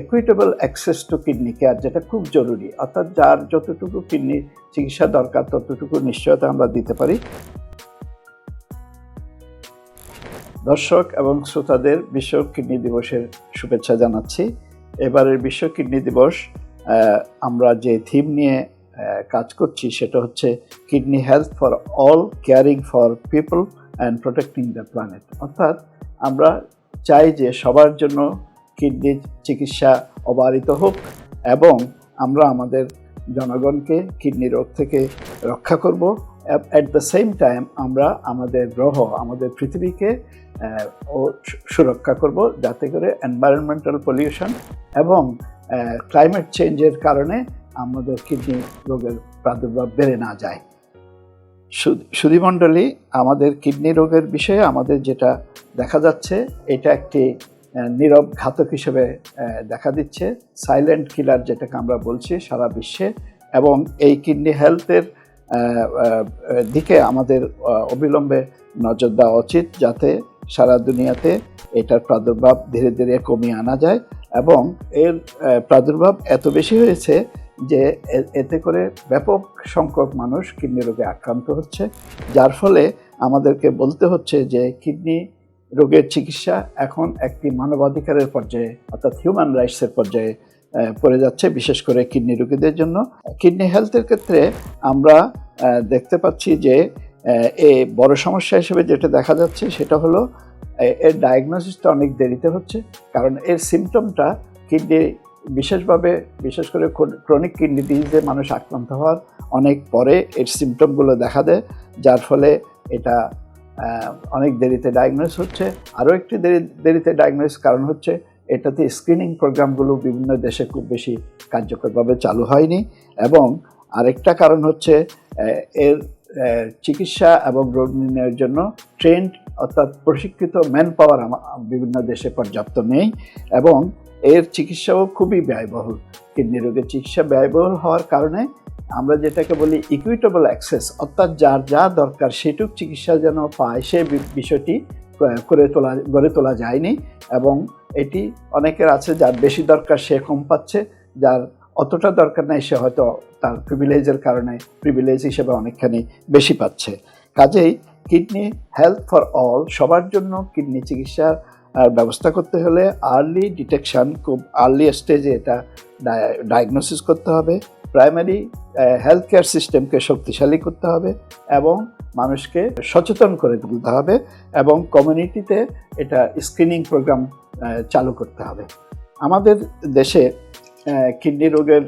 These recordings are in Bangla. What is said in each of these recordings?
Equitable access to kidney care, যেটা খুব জরুরি, অর্থাৎ যার যতটুকু কিডনি চিকিৎসা দরকার ততটুকু নিশ্চয়তা আমরা দিতে পারি। দর্শক এবং শ্রোতাদের বিশ্ব কিডনি দিবসের শুভেচ্ছা জানাচ্ছি। এবারের বিশ্ব কিডনি দিবস আমরা যে থিম নিয়ে কাজ করছি সেটা হচ্ছে kidney health for all, caring for people and protecting the planet. অর্থাৎ আমরা চাই যে সবার জন্য কিডনির চিকিৎসা অবারিত হোক এবং আমরা আমাদের জনগণকে কিডনি রোগ থেকে রক্ষা করব। অ্যাট দ্য সেম টাইম আমরা আমাদের গ্রহ, আমাদের পৃথিবীকে সুরক্ষা করব, যাতে করে এনভায়রনমেন্টাল পলিউশন এবং ক্লাইমেট চেঞ্জের কারণে আমাদের কিডনি রোগের প্রাদুর্ভাব বেড়ে না যায়। সুধীমণ্ডলী, আমাদের কিডনি রোগের বিষয়ে আমাদের যেটা দেখা যাচ্ছে, এটা একটি নীরব ঘাতক হিসেবে দেখা দিচ্ছে, সাইলেন্ট কিলার যেটাকে আমরা বলছি সারা বিশ্বে। এবং এই কিডনি হেলথের দিকে আমাদের অবিলম্বে নজর দেওয়া উচিত, যাতে সারা দুনিয়াতে এটার প্রাদুর্ভাব ধীরে ধীরে কমিয়ে আনা যায়। এবং এর প্রাদুর্ভাব এত বেশি হয়েছে যে এতে করে ব্যাপক সংখ্যক মানুষ কিডনি রোগে আক্রান্ত হচ্ছে, যার ফলে আমাদেরকে বলতে হচ্ছে যে কিডনি রোগের চিকিৎসা এখন একটি মানবাধিকারের পর্যায়ে, অর্থাৎ হিউম্যান রাইটসের পর্যায়ে পড়ে যাচ্ছে, বিশেষ করে কিডনি রোগীদের জন্য। কিডনি হেলথের ক্ষেত্রে আমরা দেখতে পাচ্ছি যে এই বড় সমস্যা হিসেবে যেটা দেখা যাচ্ছে সেটা হলো এর ডায়াগনোসিসটা অনেক দেরিতে হচ্ছে, কারণ এর সিমটমটা কিডনি বিশেষ করে ক্রনিক কিডনি ডিজিজে মানুষ আক্রান্ত হওয়ার অনেক পরে এর সিমটমগুলো দেখা দেয়, যার ফলে এটা অনেক দেরিতে ডায়াগনোস হচ্ছে। আরও একটি দেরিতে ডায়াগনোস কারণ হচ্ছে এটাতে স্ক্রিনিং প্রোগ্রামগুলো বিভিন্ন দেশে খুব বেশি কার্যকরভাবে চালু হয়নি। এবং আরেকটা কারণ হচ্ছে এর চিকিৎসা এবং রোগ নির্ণয়ের জন্য ট্রেন্ড, অর্থাৎ প্রশিক্ষিত ম্যান পাওয়ার বিভিন্ন দেশে পর্যাপ্ত নেই এবং এর চিকিৎসাও খুবই ব্যয়বহুল। কিডনি রোগের চিকিৎসা ব্যয়বহুল হওয়ার কারণে আমরা যেটাকে বলি ইকুইটেবল অ্যাক্সেস, অর্থাৎ যার যা দরকার সেটুক চিকিৎসা যেন পায়, সে বিষয়টি গড়ে তোলা যায়নি। এবং এটি অনেকের আছে যার বেশি দরকার সে কম পাচ্ছে, যার অতটা দরকার নাই সে হয়তো তার প্রিভিলেজের কারণে প্রিভিলেজ হিসেবে অনেকখানি বেশি পাচ্ছে। কাজেই কিডনি হেলথ ফর অল, সবার জন্য কিডনি চিকিৎসার ব্যবস্থা করতে হলে আর্লি ডিটেকশন, খুব আর্লি স্টেজে এটা ডায়াগনোসিস করতে হবে, প্রাইমারি হেলথ কেয়ার সিস্টেমকে শক্তিশালী করতে হবে এবং মানুষকে সচেতন করে তুলতে হবে এবং কমিউনিটিতে এটা স্ক্রিনিং প্রোগ্রাম চালু করতে হবে। আমাদের দেশে কিডনি রোগের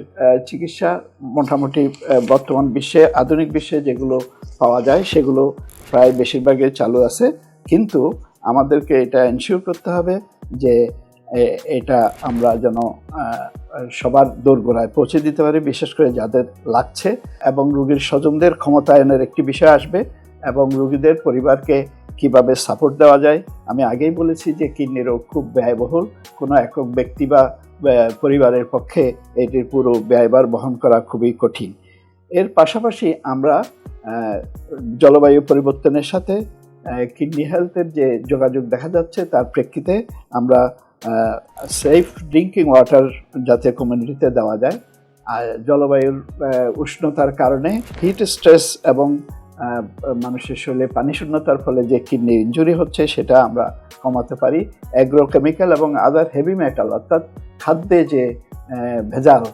চিকিৎসা মোটামুটি বর্তমান বিশ্বে, আধুনিক বিশ্বে যেগুলো পাওয়া যায় সেগুলো প্রায় বেশিরভাগই চালু আছে, কিন্তু আমাদেরকে এটা এনশিওর করতে হবে যে এটা আমরা যেন সবার দোরগোড়ায় পৌঁছে দিতে পারি, বিশেষ করে যাদের লাগছে, এবং রোগীর স্বজনদের ক্ষমতায়নের একটি বিষয় আসবে এবং রোগীদের পরিবারকে কিভাবে সাপোর্ট দেওয়া যায়। আমি আগেই বলেছি যে কিডনি রোগ খুব ব্যয়বহুল, কোনো একক ব্যক্তি বা পরিবারের পক্ষে এটির পুরো ব্যয়ভার বহন করা খুবই কঠিন। এর পাশাপাশি আমরা জলবায়ু পরিবর্তনের সাথে কিডনি হেলথের যে যোগাযোগ দেখা যাচ্ছে তার প্রেক্ষিতে আমরা সেফ ড্রিঙ্কিং ওয়াটার যাতে কমিউনিটিতে দেওয়া যায়, আর জলবায়ুর উষ্ণতার কারণে হিট স্ট্রেস এবং মানুষের শরীরে পানি শূন্যতার ফলে যে কিডনি ইনজুরি হচ্ছে সেটা আমরা কমাতে পারি। অ্যাগ্রোকেমিক্যাল এবং আদার হেভি মেটাল, অর্থাৎ খাদ্যে যে ভেজাল,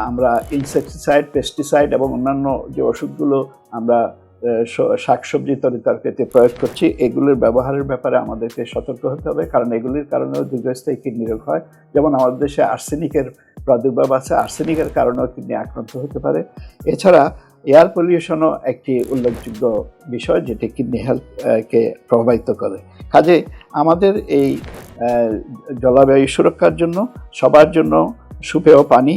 আমরা ইনসেকটিসাইড, পেস্টিসাইড এবং অন্যান্য যে ওষুধগুলো আমরা শাকসবজি তরিতরকারিতে প্রয়োগ করছি, এগুলির ব্যবহারের ব্যাপারে আমাদেরকে সতর্ক হতে হবে, কারণ এগুলির কারণেও দীর্ঘস্থায়ী কিডনি রোগ হয়। যেমন আমাদের দেশে আর্সেনিকের প্রাদুর্ভাব আছে, আর্সেনিকের কারণেও কিডনি আক্রান্ত হতে পারে। এছাড়া এয়ার পলিউশনও একটি উল্লেখযোগ্য বিষয় যেটি কিডনি হেলথকে প্রভাবিত করে। কাজে আমাদের এই জলবায়ু সুরক্ষার জন্য সবার জন্য সুপেয় পানি,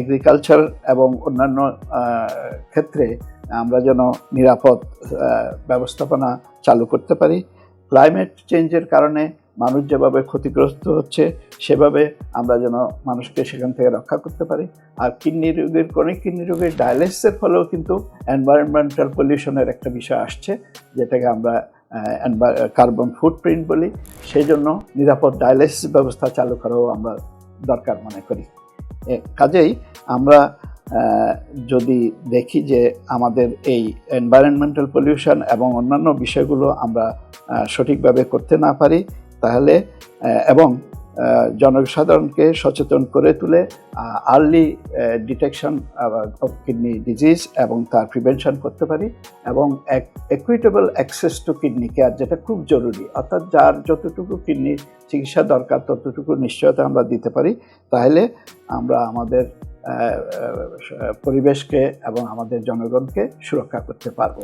এগ্রিকালচার এবং অন্যান্য ক্ষেত্রে আমরা যেন নিরাপদ ব্যবস্থাপনা চালু করতে পারি। ক্লাইমেট চেঞ্জের কারণে মানুষ যেভাবে ক্ষতিগ্রস্ত হচ্ছে সেভাবে আমরা যেন মানুষকে সেখান থেকে রক্ষা করতে পারি। আর ক্রনিক কিডনি রোগের ডায়ালিসিসের ফলেও কিন্তু এনভায়রনমেন্টাল পলিউশনের একটা বিষয় আসছে, যেটাকে আমরা কার্বন ফুটপ্রিন্ট বলি। সেই জন্য নিরাপদ ডায়ালিসিস ব্যবস্থা চালু করাও আমরা দরকার মনে করি। কাজেই আমরা যদি দেখি যে আমাদের এই এনভায়রনমেন্টাল পলিউশন এবং অন্যান্য বিষয়গুলো আমরা সঠিকভাবে করতে না পারি, তাহলে এবং জনসাধারণকে সচেতন করে তুলে early detection of kidney disease এবং তার প্রিভেনশন করতে পারি, এবং equitable access to kidney care, যেটা খুব জরুরি, অর্থাৎ যার যতটুকু কিডনি চিকিৎসা দরকার ততটুকু নিশ্চয়তা আমরা দিতে পারি, তাহলে আমরা আমাদের পরিবেশকে এবং আমাদের জনগণকে সুরক্ষা করতে পারব।